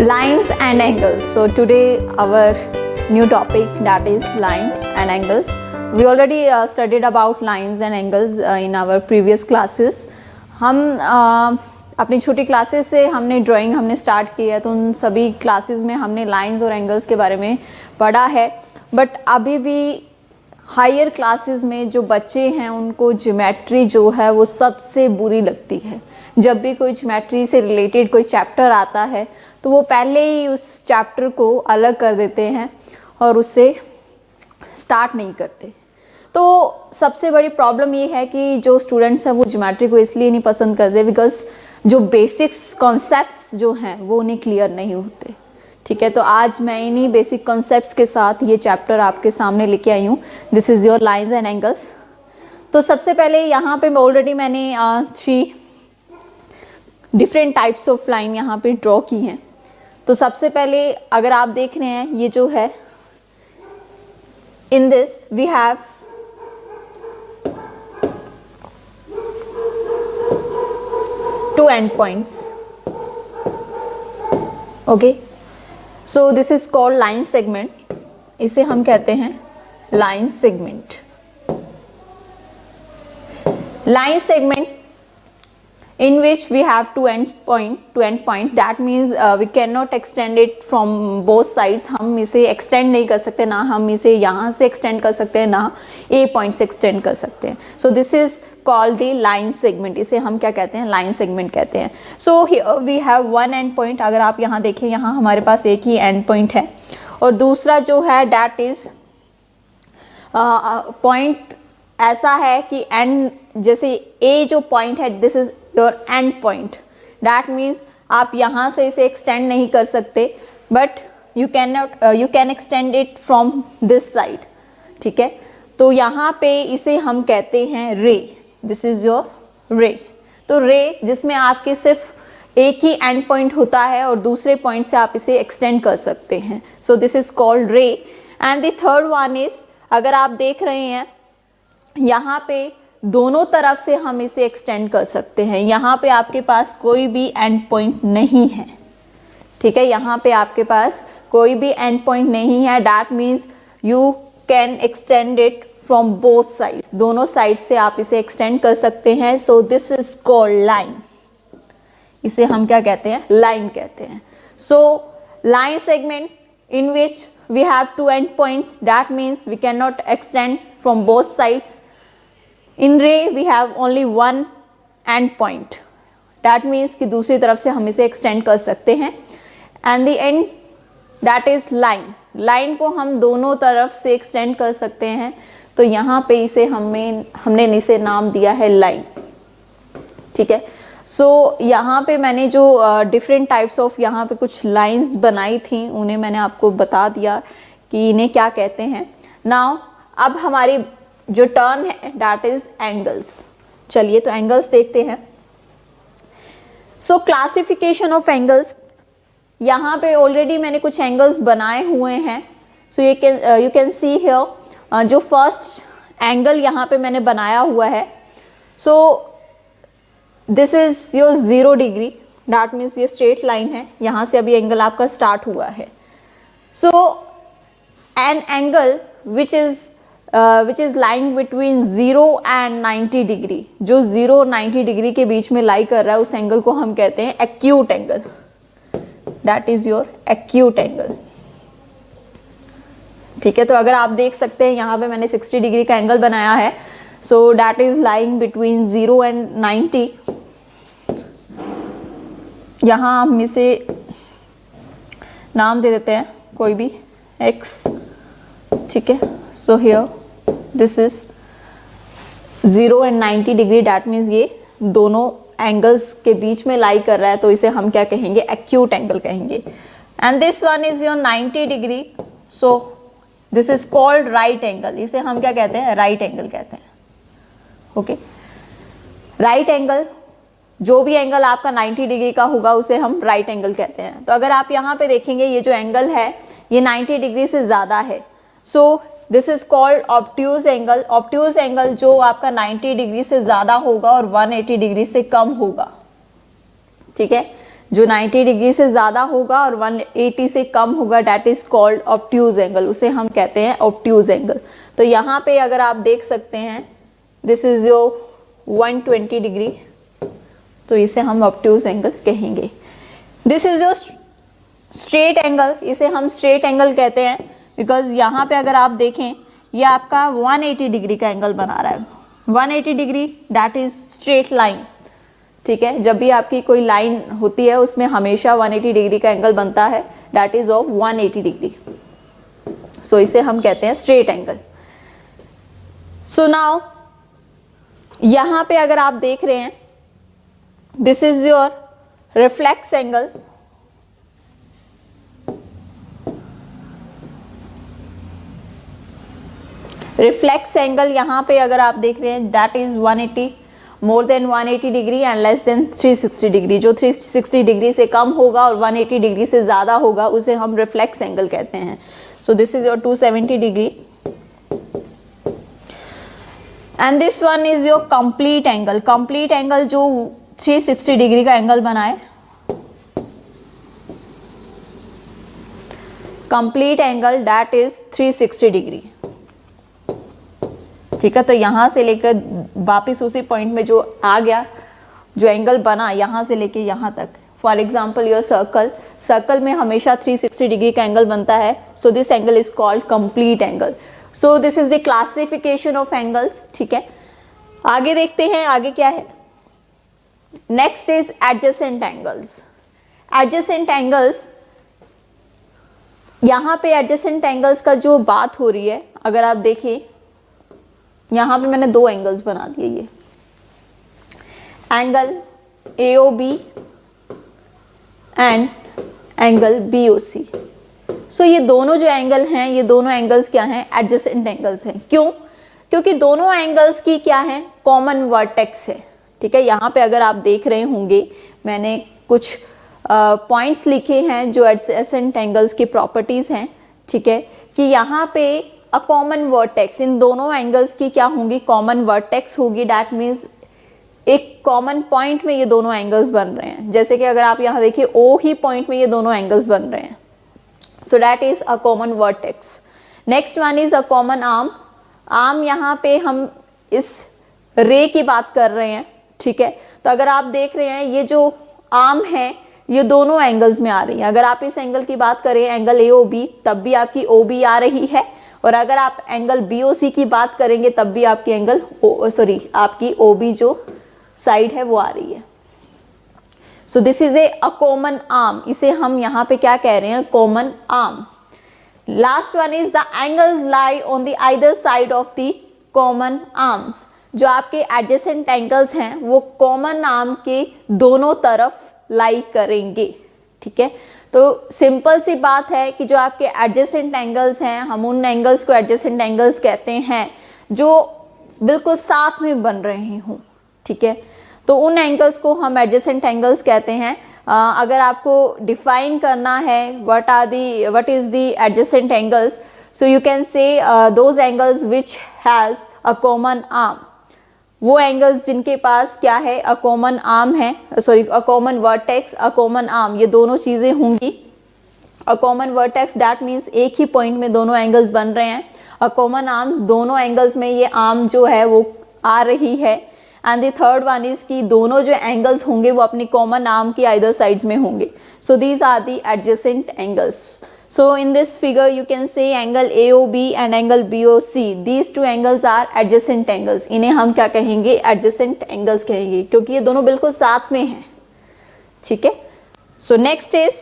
Lines and angles. So today our new topic, that is lines and angles. We already studied about lines and angles in our previous classes. हम अपनी छोटी classes से हमने drawing हमने start की है, तो उन सभी क्लासेस में हमने लाइंस और एंगल्स के बारे में पढ़ा है. बट अभी भी हायर क्लासेस में जो बच्चे हैं उनको ज्योमेट्री जो है वो सबसे बुरी लगती है. जब भी कोई ज्योमेट्री से रिलेटेड कोई चैप्टर आता है तो वो पहले ही उस चैप्टर को अलग कर देते हैं और उससे स्टार्ट नहीं करते. तो सबसे बड़ी प्रॉब्लम ये है कि जो स्टूडेंट्स हैं वो ज्योमेट्री को इसलिए नहीं पसंद करते बिकॉज जो बेसिक्स कॉन्सेप्ट्स जो हैं वो उन्हें क्लियर नहीं होते. ठीक है, तो आज मैं इन्हीं बेसिक कॉन्सेप्ट्स के साथ ये चैप्टर आपके सामने लेके आई हूँ. This is your lines and angles. तो सबसे पहले यहाँ पे ऑलरेडी मैंने 3 डिफरेंट टाइप्स ऑफ लाइन यहाँ पे ड्रॉ की हैं. तो सबसे पहले अगर आप देख रहे हैं ये जो है, in this we have two end points. Okay, so this is called line segment. इसे हम कहते हैं line segment. Line segment in which we have two end points. That means we cannot extend it from both sides. हम इसे extend नहीं कर सकते, ना हम इसे यहाँ से extend कर सकते हैं, ना A point से extend कर सकते हैं. So this is called the line segment. इसे हम क्या कहते हैं, line segment कहते हैं. So here we have one end point. अगर आप यहाँ देखें, यहाँ हमारे पास एक ही end point है और दूसरा जो है that is point ऐसा है कि end, जैसे A जो point है, this is your end point. That means आप यहाँ से इसे extend नहीं कर सकते, but you can extend it from this side. ठीक है, तो यहाँ पे इसे हम कहते हैं ray. This is your ray. तो ray जिसमें आपके सिर्फ एक ही एंड पॉइंट होता है और दूसरे पॉइंट से आप इसे एक्सटेंड कर सकते हैं. सो दिस इज कॉल्ड रे. And the third one is, अगर आप देख रहे हैं यहाँ पे दोनों तरफ से हम इसे एक्सटेंड कर सकते हैं. यहाँ पे आपके पास कोई भी एंड पॉइंट नहीं है. ठीक है, यहाँ पे आपके पास कोई भी एंड पॉइंट नहीं है. That means you can extend it from both sides. दोनों साइड से आप इसे एक्सटेंड कर सकते हैं. So this is called line. इसे हम क्या कहते हैं, लाइन कहते हैं. So line segment in which we have two end points. That means we can not extend from both sides. In ray we have only one end point. That means कि दूसरी तरफ से हम इसे एक्सटेंड कर सकते हैं. And the end that is line. Line को हम दोनों तरफ से एक्सटेंड कर सकते हैं. तो यहाँ पे इसे हमने इसे नाम दिया है लाइन. ठीक है, सो यहाँ पे मैंने जो डिफरेंट टाइप्स ऑफ यहाँ पे कुछ लाइंस बनाई थी उन्हें मैंने आपको बता दिया कि इन्हें क्या कहते हैं. नाउ अब हमारी जो टर्न है दैट इज एंगल्स. चलिए तो एंगल्स देखते हैं. सो क्लासिफिकेशन ऑफ एंगल्स, यहाँ पे ऑलरेडी मैंने कुछ एंगल्स बनाए हुए हैं. So you can see here जो फर्स्ट एंगल यहाँ पे मैंने बनाया हुआ है. So this is your 0 degree. That means ये स्ट्रेट लाइन है, यहाँ से अभी एंगल आपका स्टार्ट हुआ है. So an angle which is lying between 0 and 90 degree. जो 0 और 90 डिग्री के बीच में लाई कर रहा है उस एंगल को हम कहते हैं acute angle. That is your acute angle. ठीक है, तो अगर आप देख सकते हैं यहाँ पे मैंने 60 डिग्री का एंगल बनाया है. So that is lying between 0 and 90. यहाँ हम इसे नाम दे देते हैं कोई भी x. ठीक है, so here this is 0 and 90 degree. That means ये दोनों एंगल्स के बीच में लाई कर रहा है, तो इसे हम क्या कहेंगे, एक्यूट एंगल कहेंगे. And this one is your 90 degree. So this is called right angle. इसे हम क्या कहते हैं, राइट एंगल कहते हैं. ओके, राइट एंगल, जो भी एंगल आपका 90 डिग्री का होगा उसे हम राइट एंगल कहते हैं. तो अगर आप यहाँ पे देखेंगे ये जो एंगल है ये 90 डिग्री से ज़्यादा है. So this is called obtuse angle. Obtuse angle जो आपका 90 डिग्री से ज़्यादा होगा और 180 डिग्री से कम होगा. ठीक है, जो 90 डिग्री से ज़्यादा होगा और 180 से कम होगा, that is called obtuse angle, उसे हम कहते हैं ऑब्ट्यूज एंगल। तो यहाँ पे अगर आप देख सकते हैं, दिस इज़ योर 120 डिग्री, तो इसे हम ऑब्ट्यूज एंगल कहेंगे। This is your straight angle, इसे हम स्ट्रेट एंगल कहते हैं, बिकॉज यहाँ पे अगर आप देखें ये आपका 180 डिग्री का एंगल बना रहा है। 180 degree that is straight line, ठीक है। जब भी आपकी कोई लाइन होती है उसमें हमेशा 180 डिग्री का एंगल बनता है, डैट इज ऑफ 180 डिग्री। सो इसे हम कहते हैं स्ट्रेट एंगल। सो नाउ यहाँ पे अगर आप देख रहे हैं, this is your reflex angle, reflex angle यहाँ पे अगर आप देख रहे हैं, that is 180, more than 180 degree and less than 360 degree. जो 360 डिग्री से कम होगा और 180 डिग्री से ज़्यादा होगा उसे हम रिफ्लेक्स एंगल कहते हैं। So this is your 270 degree and this one is your complete angle. Complete angle जो 360 डिग्री का एंगल बनाए, complete angle that is 360 degree, ठीक है। तो यहाँ से लेकर वापिस उसी पॉइंट में जो आ गया, जो एंगल बना यहाँ से लेके यहाँ तक, for example your circle, circle में हमेशा 360 डिग्री का एंगल बनता है। So this angle is called complete angle. So this is the classification of angles, ठीक है। आगे देखते हैं आगे क्या है। Next is adjacent angles. Adjacent angles, यहाँ पे एडजेसेंट एंगल्स का जो बात हो रही है, अगर आप देखें यहाँ पे मैंने दो एंगल्स बना दिए, ये angle AOB and angle BOC। सो ये दोनों जो एंगल हैं, ये दोनों एंगल्स क्या हैं, एडजेसेंट एंगल्स हैं। क्यों? क्योंकि दोनों एंगल्स की क्या है, कॉमन वर्टेक्स है, ठीक है। यहाँ पे अगर आप देख रहे होंगे मैंने कुछ पॉइंट्स लिखे हैं जो एडजेसेंट एंगल्स की प्रॉपर्टीज हैं, ठीक है, कि यहाँ पे अ कॉमन वर्टेक्स, इन दोनों एंगल्स की क्या होंगी, कॉमन वर्टेक्स होगी। डैट मीन्स एक कॉमन पॉइंट में ये दोनों एंगल्स बन रहे हैं। जैसे कि अगर आप यहाँ देखिए O ही पॉइंट में ये दोनों एंगल्स बन रहे हैं। So that is a common vertex. Next one is a common arm. Arm, यहाँ पे हम इस रे की बात कर रहे हैं, ठीक है। तो अगर आप देख रहे हैं ये जो आर्म है ये दोनों एंगल्स में आ रही है। अगर आप इस एंगल की बात करें, एंगल AOB, तब भी आपकी OB आ रही है, और अगर आप एंगल BOC की बात करेंगे तब भी आपकी आपकी OB जो साइड है वो आ रही है। So this is a common arm, इसे हम यहाँ पे क्या कह रहे हैं, common arm. Last one is the angles lie on the either side of the common arms. जो आपके एडजेसेंट एंगल्स हैं वो कॉमन आर्म के दोनों तरफ लाई करेंगे, ठीक है। तो सिंपल सी बात है कि जो आपके एडजेसेंट एंगल्स हैं, हम उन एंगल्स को एडजेसेंट एंगल्स कहते हैं जो बिल्कुल साथ में बन रहे हों, ठीक है। तो उन एंगल्स को हम एडजेसेंट एंगल्स कहते हैं। अगर आपको डिफाइन करना है what is the adjacent angles, so you can say those angles which has a common arm. वो एंगल्स जिनके पास क्या है, अ कॉमन आर्म है, a common vertex, a common arm, ये दोनों चीज़ें होंगी। A common vertex that means एक ही पॉइंट में दोनों एंगल्स बन रहे हैं। अ कॉमन आर्म्स, दोनों एंगल्स में ये आर्म जो है वो आ रही है। And the third one is कि दोनों जो एंगल्स होंगे वो अपनी कॉमन आर्म की आइदर साइड्स में होंगे। So these are the adjacent angles. So in this figure you can say angle AOB and angle BOC. These two angles are adjacent angles. इन्हें हम क्या कहेंगे, adjacent angles कहेंगे, क्योंकि ये दोनों बिल्कुल साथ में हैं, ठीक है। So next is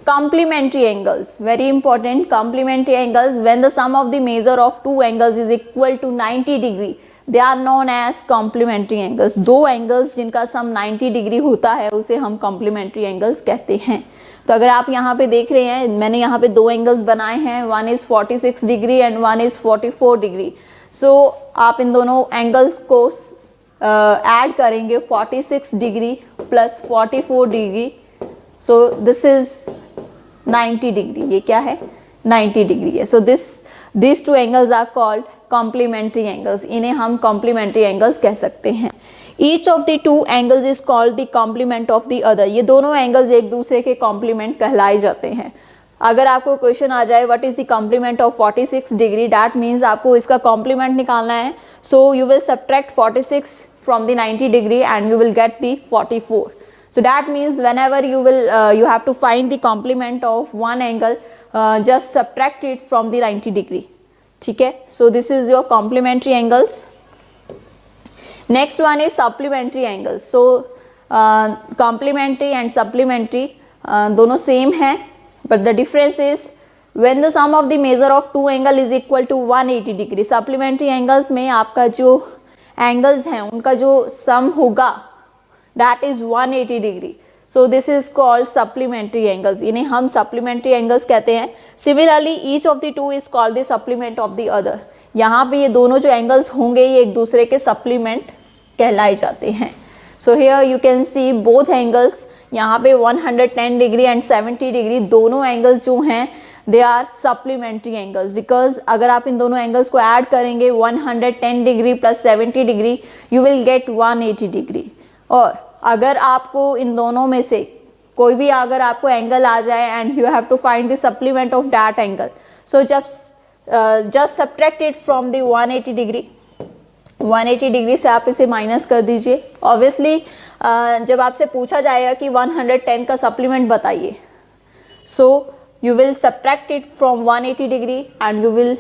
complementary angles. Very important, complementary angles. When the sum of the measure of two angles is equal to 90 degree, they are known as complementary angles. दो angles जिनका sum 90 डिग्री होता है उसे हम complementary angles कहते हैं। तो अगर आप यहाँ पे देख रहे हैं, मैंने यहाँ पे दो एंगल्स बनाए हैं, one is 46 degree and one is 44 degree. So आप इन दोनों एंगल्स को ऐड करेंगे, 46 degree plus 44 degree, so this is 90 degree. ये क्या है, 90 डिग्री है। So this two angles are called complementary angles. इन्हें हम कॉम्प्लीमेंट्री एंगल्स कह सकते हैं। Each of the two angles is called the complement of the other. ये दोनों एंगल्स एक दूसरे के कॉम्प्लीमेंट कहलाए जाते हैं। अगर आपको क्वेश्चन आ जाए what is the complement of 46 degree, that means आपको इसका कॉम्प्लीमेंट निकालना है। So you will subtract 46 from the 90 degree and you will get the 44. So that means whenever you have to find the complement of one angle, just subtract it from the 90 degree. ठीक है, so this is your complementary angles. Next one is supplementary angles. So complementary and supplementary दोनों same है, but the difference is when the sum of the measure of two angle is equal to 180 degree. Supplementary angles में आपका जो angles हैं उनका जो sum होगा that is 180 degree. So this is called supplementary angles. इन्हें हम supplementary angles कहते हैं. Similarly each of the two is called the supplement of the other. यहाँ पे ये दोनों जो angles होंगे ये एक दूसरे के supplement कहलाए जाते हैं. So here you can see both angles. यहाँ पे 110 degree and 70 degree दोनों angles जो हैं they are supplementary angles, because अगर आप इन दोनों angles को add करेंगे 110 degree plus 70 degree you will get 180 degree. और अगर आपको इन दोनों में से कोई भी अगर आपको एंगल आ जाए and you have to find the supplement of that angle, so just subtract it from the 180 degree. 180 degree से आप इसे माइनस कर दीजिए. ऑब्वियसली जब आपसे पूछा जाएगा कि 110 का सप्लीमेंट बताइए, सो you will subtract it from 180 degree and you will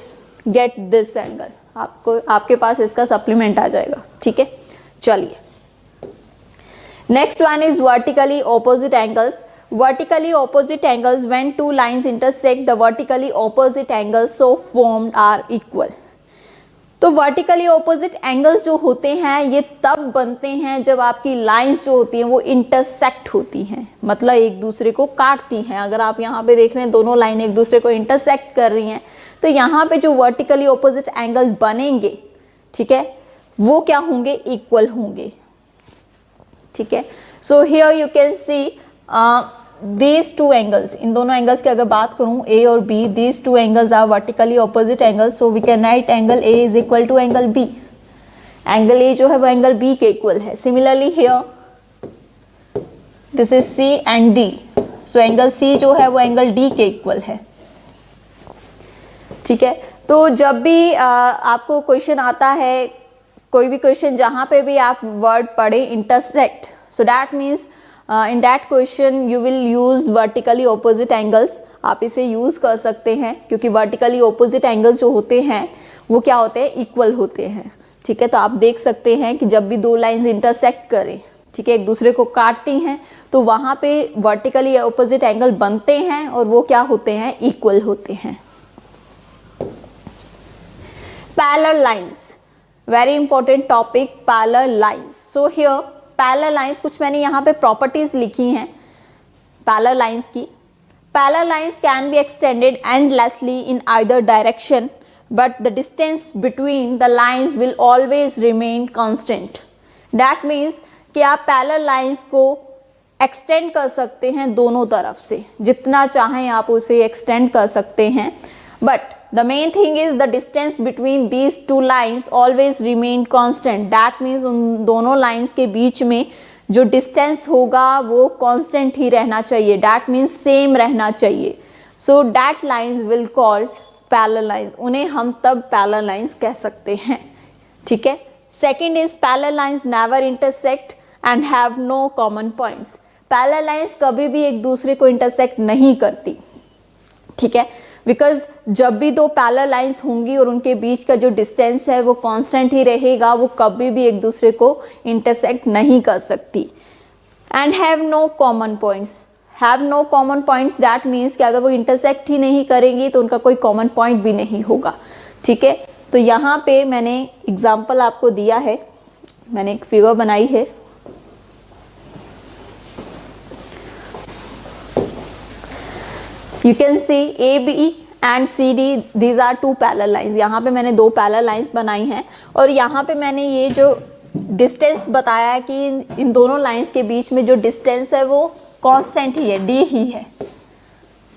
get this angle. आपके पास इसका सप्लीमेंट आ जाएगा. ठीक है, चलिए. Next one is vertically opposite angles. Vertically opposite angles, when two lines intersect, the vertically opposite angles so formed are equal. तो vertically opposite angles जो होते हैं ये तब बनते हैं जब आपकी lines जो होती हैं वो intersect होती हैं, मतलब एक दूसरे को काटती हैं. अगर आप यहाँ पे देख रहे हैं दोनों लाइन एक दूसरे को intersect कर रही हैं, तो यहाँ पे जो vertically opposite angles बनेंगे, ठीक है, वो क्या होंगे, equal होंगे. ठीक है, so here you can see these two angles. इन दोनों एंगल्स की अगर बात करूं ए और B, these two angles are vertically opposite angles. So we can write angle A is equal to angle B. Angle A जो है वो एंगल बी के इक्वल है. Similarly here this is C and D. So angle C जो है वो angle D के equal है. ठीक है, तो जब भी आपको क्वेश्चन आता है, कोई भी क्वेश्चन जहाँ पे भी आप वर्ड पढ़े intersect, so that means in that question you will use vertically opposite angles. आप इसे यूज़ कर सकते हैं क्योंकि वर्टिकली ऑपोजिट एंगल्स जो होते हैं वो क्या होते हैं, इक्वल होते हैं. ठीक है, तो आप देख सकते हैं कि जब भी दो लाइंस इंटरसेक्ट करें, ठीक है, एक दूसरे को काटती हैं, तो वहाँ पे वर्टिकली ऑपोजिट एंगल बनते हैं और वो क्या होते हैं, इक्वल होते हैं. Parallel lines, very important topic, parallel lines. So here parallel lines, कुछ मैंने यहाँ पे प्रॉपर्टीज लिखी हैं पैरेलल लाइंस की. Parallel lines can be extended endlessly in either direction, but the distance between the lines will always remain constant. That means कि आप parallel lines को एक्सटेंड कर सकते हैं दोनों तरफ से, जितना चाहें आप उसे एक्सटेंड कर सकते हैं, but the main thing is the distance between these two lines always remain constant. That means उन दोनों lines के बीच में जो distance होगा वो constant ही रहना चाहिए. That means same रहना चाहिए. So that lines will call parallel lines. उन्हें हम तब parallel lines कह सकते हैं. ठीक है. Second is parallel lines never intersect and have no common points. Parallel lines कभी भी एक दूसरे को intersect नहीं करती. ठीक है, बिकॉज जब भी दो पैरेलल लाइंस होंगी और उनके बीच का जो डिस्टेंस है वो कांस्टेंट ही रहेगा, वो कभी भी एक दूसरे को इंटरसेक्ट नहीं कर सकती. And have no common points. Have no common points that means कि अगर वो इंटरसेक्ट ही नहीं करेंगी तो उनका कोई कॉमन पॉइंट भी नहीं होगा. ठीक है, तो यहाँ पे मैंने एग्जाम्पल आपको दिया है, मैंने एक फिगर बनाई है. You can see AB and CD, these are two parallel lines. यहाँ पे मैंने दो parallel lines बनाई हैं और यहाँ पे मैंने ये जो distance बताया है कि इन दोनों lines के बीच में जो distance है वो constant ही है, D ही है.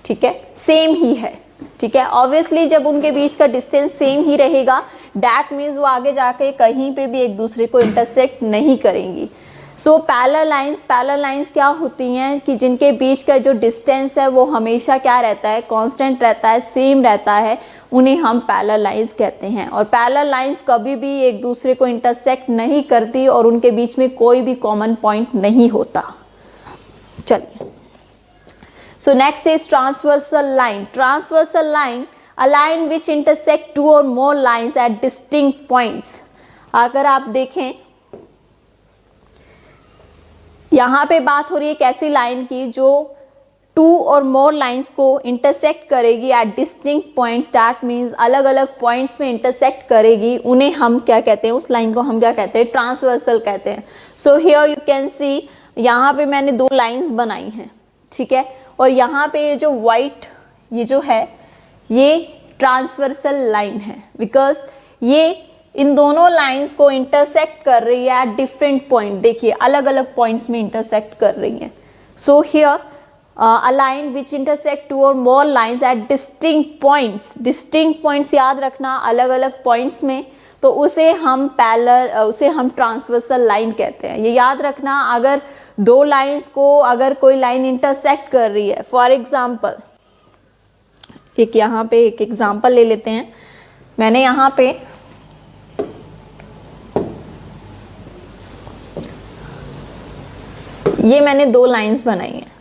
ठीक है, same ही है. ठीक है। ऑब्वियसली जब उनके बीच का डिस्टेंस सेम ही रहेगा, डैट मीन्स वो आगे जाके कहीं पे भी एक दूसरे को इंटरसेक्ट नहीं करेंगी। सो पैरेलल लाइंस क्या होती हैं कि जिनके बीच का जो डिस्टेंस है वो हमेशा क्या रहता है, कांस्टेंट रहता है, सेम रहता है, उन्हें हम पैरेलल लाइंस कहते हैं। और पैरेलल लाइंस कभी भी एक दूसरे को इंटरसेक्ट नहीं करती और उनके बीच में कोई भी कॉमन पॉइंट नहीं होता। चलिए, so next is transversal line. Transversal line a line which intersect two or more lines at distinct points. अगर आप देखें यहाँ पे बात हो रही है एक ऐसी लाइन की जो टू और मोर लाइंस को इंटरसेक्ट करेगी at distinct points, that means अलग अलग पॉइंट्स में इंटरसेक्ट करेगी। उन्हें हम क्या कहते हैं, उस लाइन को हम क्या कहते हैं, ट्रांसवर्सल कहते हैं। सो हियर यू कैन सी, यहाँ पे मैंने दो लाइंस बनाई हैं, ठीक है। और यहाँ पे ये जो वाइट ये जो है ये ट्रांसवर्सल लाइन है, बिकॉज ये इन दोनों लाइंस को इंटरसेक्ट कर रही है एट डिफरेंट पॉइंट। देखिए अलग अलग पॉइंट्स में इंटरसेक्ट कर रही है। So here a line which intersect two or more lines at distinct points. Distinct points याद रखना, अलग अलग पॉइंट्स में, तो उसे हम उसे हम ट्रांसवर्सल लाइन कहते हैं। ये याद रखना, अगर दो लाइंस को अगर कोई लाइन इंटरसेक्ट कर रही है, फॉर एग्जाम्पल एक यहाँ पे एक एग्जाम्पल ले लेते हैं। मैंने यहाँ पे ये मैंने दो लाइंस बनाई हैं,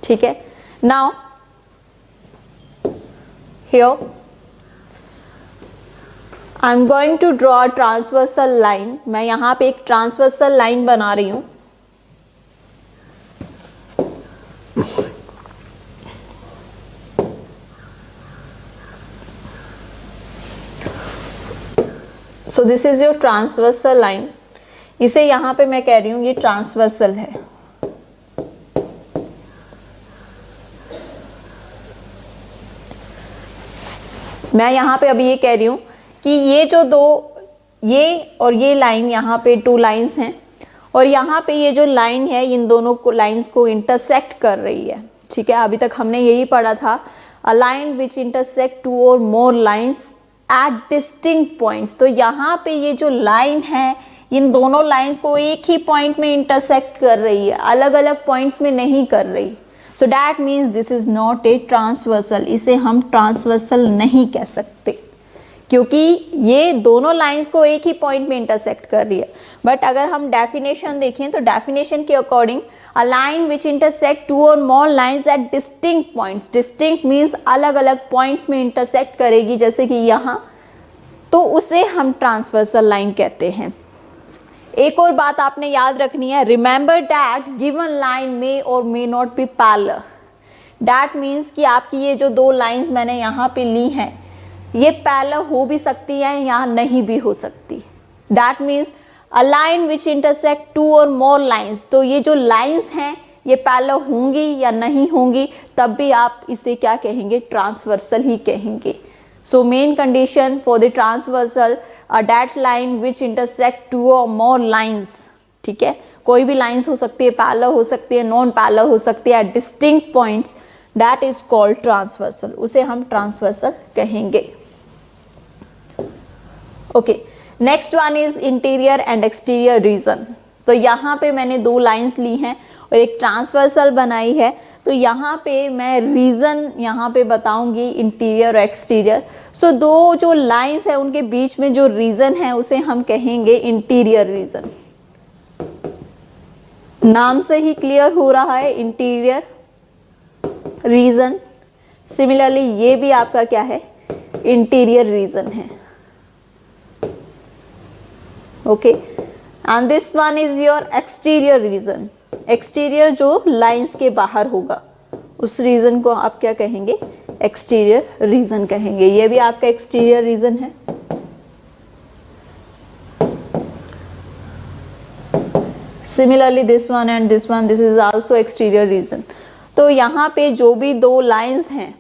ठीक है। Now here I am going to draw a transversal line. मैं यहाँ पे एक ट्रांसवर्सल लाइन बना रही हूँ। So this is your transversal line. इसे यहाँ पे मैं कह रही हूँ ये ट्रांसवर्सल है। मैं यहाँ पे अभी ये कह रही हूँ कि ये जो दो, ये और ये लाइन, यहाँ पे टू लाइंस हैं और यहाँ पे ये जो लाइन है इन दोनों को लाइंस को इंटरसेक्ट कर रही है, ठीक है। अभी तक हमने यही पढ़ा था, a line which intersect two or more lines at distinct points. तो यहाँ पे ये जो लाइन है इन दोनों लाइंस को एक ही पॉइंट में इंटरसेक्ट कर रही है, अलग अलग पॉइंट्स में नहीं कर रही। So that means this is not a transversal. इसे हम ट्रांसवर्सल नहीं कह सकते क्योंकि ये दोनों लाइंस को एक ही पॉइंट में इंटरसेक्ट कर रही है। बट अगर हम डेफिनेशन देखें तो डेफिनेशन के according a line which intersect two or more lines at distinct points. Distinct means अलग अलग पॉइंट्स में इंटरसेक्ट करेगी, जैसे कि यहाँ, तो उसे हम ट्रांसवर्सल लाइन कहते हैं। एक और बात आपने याद रखनी है, रिमेंबर दैट गिवन लाइन मे और may not be parallel. That means कि आपकी ये जो दो लाइंस मैंने यहाँ पे ली हैं ये पैरेलल हो भी सकती है या नहीं भी हो सकती। That means a line which intersect two or more lines. तो ये जो लाइंस हैं ये पैरेलल होंगी या नहीं होंगी, तब भी आप इसे क्या कहेंगे, ट्रांसवर्सल ही कहेंगे। So main condition for the transversal that line which intersect two or more lines, ठीक है। कोई भी लाइंस हो सकती है, पैरेलल हो सकती है, नॉन पैरेलल हो सकती है, at distinct points, that is called transversal. उसे हम ट्रांसवर्सल कहेंगे। Okay, next one is interior and exterior region. तो यहाँ पे मैंने दो लाइंस ली हैं और एक ट्रांसवर्सल बनाई है। तो यहाँ पे मैं रीजन यहाँ पे बताऊंगी, इंटीरियर और एक्सटीरियर। सो दो जो लाइंस है उनके बीच में जो रीजन है उसे हम कहेंगे इंटीरियर रीजन। नाम से ही क्लियर हो रहा है, इंटीरियर रीजन। सिमिलरली ये भी आपका क्या है, इंटीरियर रीजन है। Okay, and this one is your exterior region. Exterior जो लाइंस के बाहर होगा उस रीजन को आप क्या कहेंगे, एक्सटीरियर रीजन कहेंगे। ये भी आपका एक्सटीरियर रीजन है। Similarly this one and this one, this is also exterior region. तो यहाँ पे जो भी दो लाइंस हैं,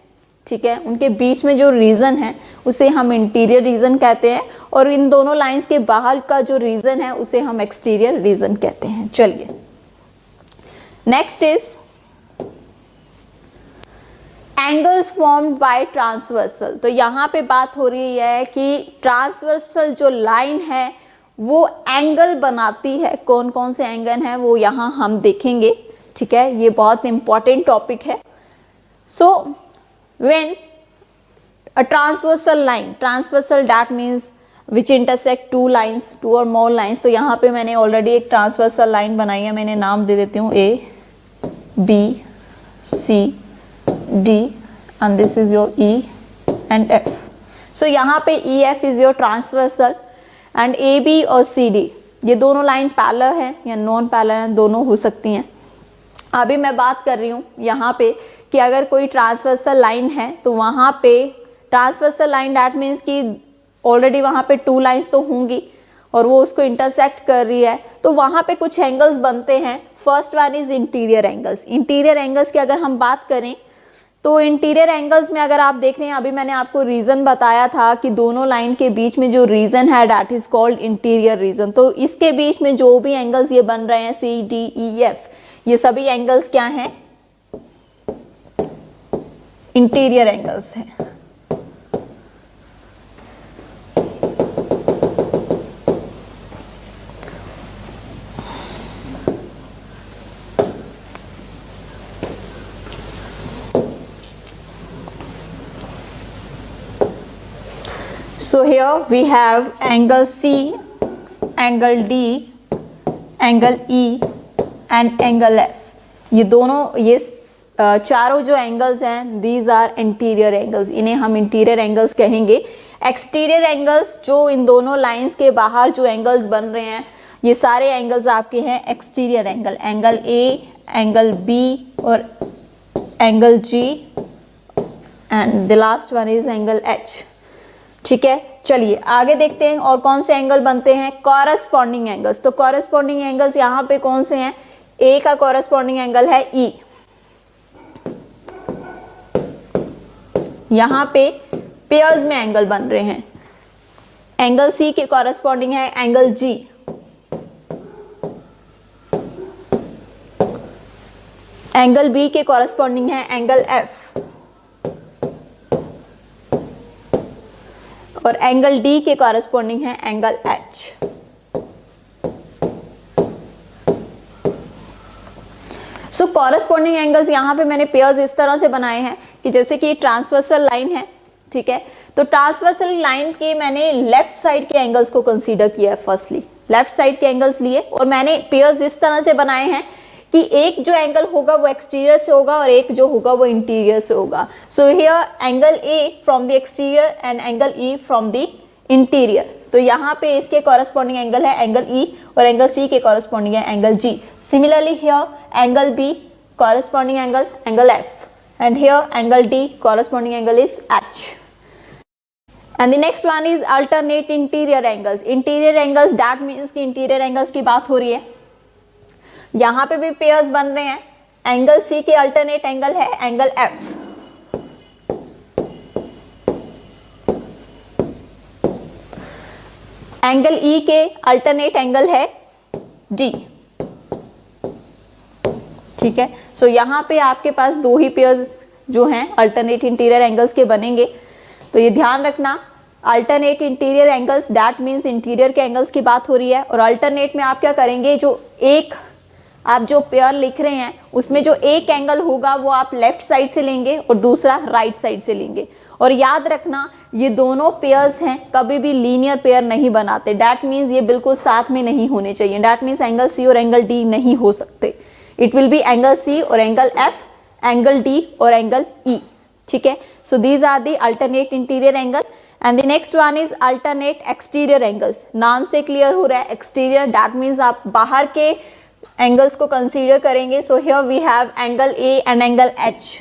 ठीक है, उनके बीच में जो रीजन है उसे हम इंटीरियर रीजन कहते हैं और इन दोनों लाइंस के बाहर का जो रीजन है उसे हम एक्सटीरियर रीजन कहते हैं। चलिए, next is angles formed by transversal. तो यहाँ पे बात हो रही है कि ट्रांसवर्सल जो लाइन है वो एंगल बनाती है। कौन कौन से एंगल हैं वो यहाँ हम देखेंगे, ठीक है, ये बहुत इंपॉर्टेंट टॉपिक है। So when a transversal line, transversal that means which intersect two lines, two or more lines. तो यहाँ पे मैंने ऑलरेडी एक ट्रांसवर्सल लाइन बनाई है, मैंने नाम दे देती हूँ A B C D and this is your E and F. So यहाँ पे EF is your transversal and AB और CD ये दोनों लाइन पैरेलल है या नॉन पैरेलल है, दोनों हो सकती हैं। अभी मैं बात कर रही हूँ यहाँ पे कि अगर कोई ट्रांसवर्सल लाइन है तो वहाँ पे ट्रांसवर्सल लाइन दैट मीन्स कि ऑलरेडी वहाँ पे टू लाइन्स तो होंगी और वो उसको इंटरसेक्ट कर रही है, तो वहाँ पे कुछ एंगल्स बनते हैं। First one is interior angles. Interior angles की अगर हम बात करें तो इंटीरियर एंगल्स में अगर आप देख रहे हैं, अभी मैंने आपको रीजन बताया था कि दोनों लाइन के बीच में जो रीजन है that is called interior region. तो इसके बीच में जो भी एंगल्स ये बन रहे हैं सी डी ई एफ, ये सभी एंगल्स क्या हैं? इंटीरियर एंगल्स हैं। So here we have angle C, angle D, angle E and angle F। ये दोनों ये चारों जो एंगल्स हैं these are interior angles, इन्हें हम इंटीरियर एंगल्स कहेंगे। एक्सटीरियर एंगल्स जो इन दोनों लाइंस के बाहर जो एंगल्स बन रहे हैं ये सारे एंगल्स आपके हैं exterior angle. Angle A, angle B और angle G and the last one is angle H। ठीक है, चलिए आगे देखते हैं और कौन से एंगल बनते हैं। Corresponding angles. तो कॉरस्पॉन्डिंग एंगल्स यहाँ पे कौन से हैं? ए का कॉरस्पॉन्डिंग एंगल है ई, यहाँ पे पेयर्स में एंगल बन रहे हैं। एंगल सी के कॉरस्पॉन्डिंग है एंगल जी, एंगल बी के कॉरस्पॉन्डिंग है एंगल एफ और एंगल डी के कॉरस्पॉन्डिंग है एंगल एच। सो कॉरस्पॉन्डिंग एंगल्स यहाँ पे मैंने पेयर्स इस तरह से बनाए हैं कि जैसे कि ट्रांसवर्सल लाइन है, ठीक है, तो ट्रांसवर्सल लाइन के मैंने लेफ्ट साइड के एंगल्स को कंसीडर किया है। फर्स्टली लेफ्ट साइड के एंगल्स लिए और मैंने पेयर्स इस तरह से बनाए हैं कि एक जो एंगल होगा वो एक्सटीरियर से होगा और एक जो होगा वो इंटीरियर से होगा। So here angle A from the exterior and angle E from the interior. तो यहाँ पे इसके कॉरस्पॉन्डिंग एंगल है एंगल ई और एंगल सी के कॉरस्पॉन्डिंग है angle G. Similarly here angle B corresponding angle angle F and here angle D corresponding angle is H. And the next one is alternate interior angles. Interior angles that means कि interior angles की बात हो रही है। यहाँ पे भी pairs बन रहे हैं। एंगल सी के अल्टरनेट एंगल है एंगल एफ, एंगल ई के अल्टरनेट एंगल है डी। ठीक है, सो यहाँ पे आपके पास दो ही पेयर्स जो हैं अल्टरनेट इंटीरियर एंगल्स के बनेंगे। तो ये ध्यान रखना, alternate interior angles that means interior के एंगल्स की बात हो रही है। और अल्टरनेट में आप क्या करेंगे, जो एक आप जो पेयर लिख रहे हैं उसमें जो एक एंगल होगा वो आप लेफ्ट साइड से लेंगे और दूसरा राइट साइड से लेंगे। और याद रखना ये दोनों पेयर्स हैं कभी भी लीनियर पेयर नहीं बनाते। दैट मीन्स ये बिल्कुल साथ में नहीं होने चाहिए। दैट मीन्स एंगल सी और एंगल डी नहीं हो सकते। It will be angle C और एंगल एफ, एंगल डी और एंगल ई। ठीक है, so these are the alternate interior angle and the next one is alternate exterior angles. नाम से क्लियर हो रहा है एक्सटीरियर दैट मीन्स आप बाहर के एंगल्स को कंसीडर करेंगे। So here we have angle A and angle H,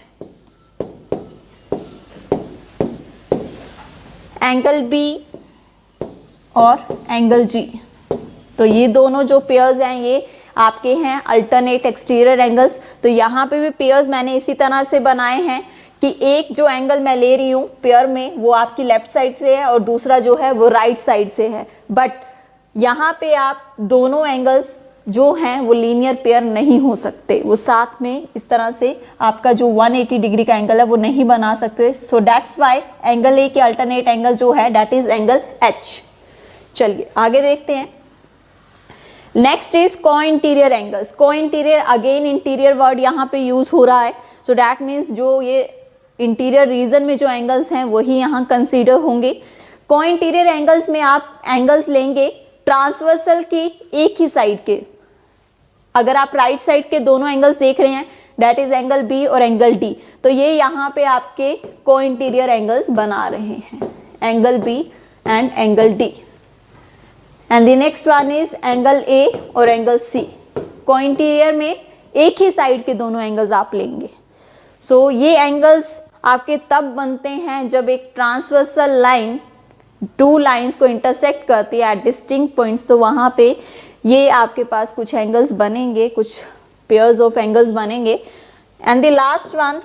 angle B और एंगल जी। तो ये दोनों जो पेयर्स हैं ये आपके हैं अल्टरनेट एक्सटीरियर एंगल्स। तो यहाँ पे भी पेयर्स मैंने इसी तरह से बनाए हैं कि एक जो एंगल मैं ले रही हूँ पेयर में वो आपकी लेफ्ट साइड से है और दूसरा जो है वो राइट साइड से है। बट यहाँ पे आप दोनों एंगल्स जो हैं वो लीनियर पेयर नहीं हो सकते, वो साथ में इस तरह से आपका जो 180 डिग्री का एंगल है वो नहीं बना सकते। So that's why angle A के अल्टरनेट एंगल जो है दैट इज एंगल एच। चलिए आगे देखते हैं। Next is co interior angles. को इंटीरियर, अगेन इंटीरियर वर्ड यहाँ पे यूज हो रहा है। सो दैट मीन्स जो ये इंटीरियर रीजन में जो एंगल्स हैं वही यहाँ कंसीडर होंगे। को इंटीरियर एंगल्स में आप एंगल्स लेंगे ट्रांसवर्सल की एक ही साइड के। अगर आप राइट साइड के दोनों एंगल्स देख रहे हैं दैट इज एंगल बी और एंगल डी, तो ये यहाँ पे आपके को इंटीरियर एंगल्स बना रहे हैं, angle B and angle D. And the next one is angle A और एंगल सी। को इंटीरियर में एक ही साइड के दोनों एंगल्स आप लेंगे। सो ये एंगल्स आपके तब बनते हैं जब एक ट्रांसवर्सल लाइन टू लाइंस को इंटरसेक्ट करती है एट डिस्टिंक्ट पॉइंट्स, तो वहाँ पे ये आपके पास कुछ एंगल्स बनेंगे, कुछ पेयर्स ऑफ एंगल्स बनेंगे। And the last one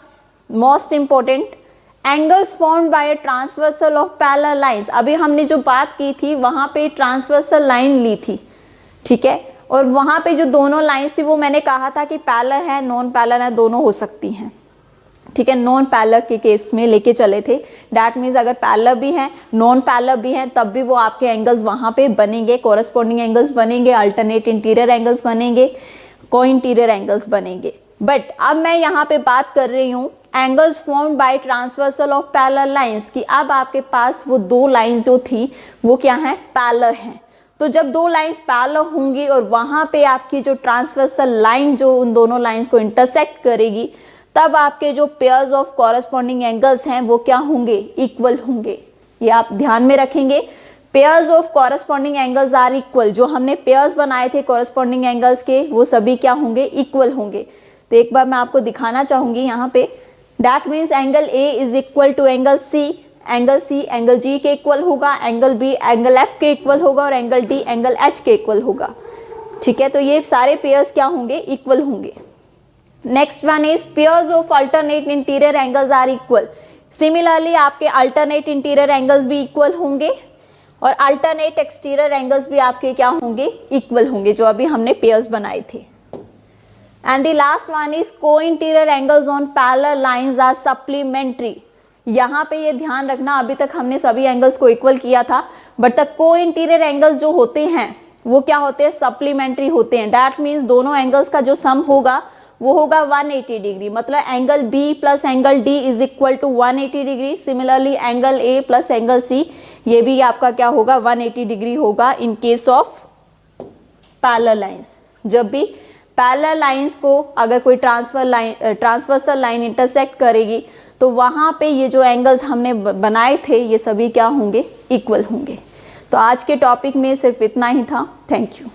most important, angles formed by a transversal of parallel lines. अभी हमने जो बात की थी वहाँ पे ट्रांसवर्सल लाइन ली थी, ठीक है, और वहाँ पे जो दोनों लाइंस थी वो मैंने कहा था कि पैरेलल है, नॉन पैरेलल है, दोनों हो सकती हैं, ठीक है। नॉन पैरेलल के केस में लेके चले थे। दैट मीन्स अगर पैरेलल भी है नॉन पैरेलल भी है तब भी वो आपके एंगल्स वहाँ पे बनेंगे, कोरस्पॉन्डिंग एंगल्स बनेंगे, अल्टरनेट इंटीरियर एंगल्स बनेंगे, को इंटीरियर एंगल्स बनेंगे। बट अब मैं यहाँ पे बात कर रही हूँ angles formed by transversal of parallel lines की। अब आपके पास वो दो लाइंस जो थी वो क्या है, पैरेलल हैं। तो जब दो लाइंस पैरेलल होंगी और वहाँ पे आपकी जो ट्रांसवर्सल लाइन जो उन दोनों लाइंस को इंटरसेक्ट करेगी, तब आपके जो पेयर्स ऑफ कॉरस्पॉन्डिंग एंगल्स हैं वो क्या होंगे, इक्वल होंगे। ये आप ध्यान में रखेंगे, pairs of corresponding angles are equal. जो हमने पेयर्स बनाए थे कॉरस्पॉन्डिंग एंगल्स के वो सभी क्या होंगे, इक्वल होंगे। तो एक बार मैं आपको दिखाना चाहूंगी यहाँ पे, that means angle A is equal to angle C, angle C angle G के इक्वल होगा, एंगल बी एंगल एफ के इक्वल होगा और एंगल डी एंगल एच के इक्वल होगा, ठीक है। तो ये सारे पेयर्स क्या होंगे, इक्वल होंगे। Next one is pairs of alternate interior angles are equal. Similarly आपके अल्टरनेट इंटीरियर एंगल्स भी इक्वल होंगे और अल्टरनेट एक्सटीरियर एंगल्स भी आपके क्या होंगे, इक्वल होंगे, जो अभी हमने पेयर्स बनाए थे। And the last one is co interior angles on parallel lines are supplementary. यहाँ पे ये ध्यान रखना, अभी तक हमने सभी एंगल्स को इक्वल किया था, बट द को इंटीरियर एंगल्स जो होते हैं वो क्या होते हैं, सप्लीमेंट्री होते हैं। दैट मीन्स दोनों एंगल्स का जो सम होगा वो होगा 180 डिग्री, मतलब angle B plus angle D is equal to 180 degree. Similarly angle A plus angle C ये भी आपका क्या होगा, 180 डिग्री होगा in case of parallel lines. जब भी पैरेलल लाइंस को अगर कोई ट्रांसवर्सल लाइन इंटरसेक्ट करेगी तो वहाँ पे ये जो एंगल्स हमने बनाए थे ये सभी क्या होंगे, इक्वल होंगे। तो आज के टॉपिक में सिर्फ इतना ही था। Thank you.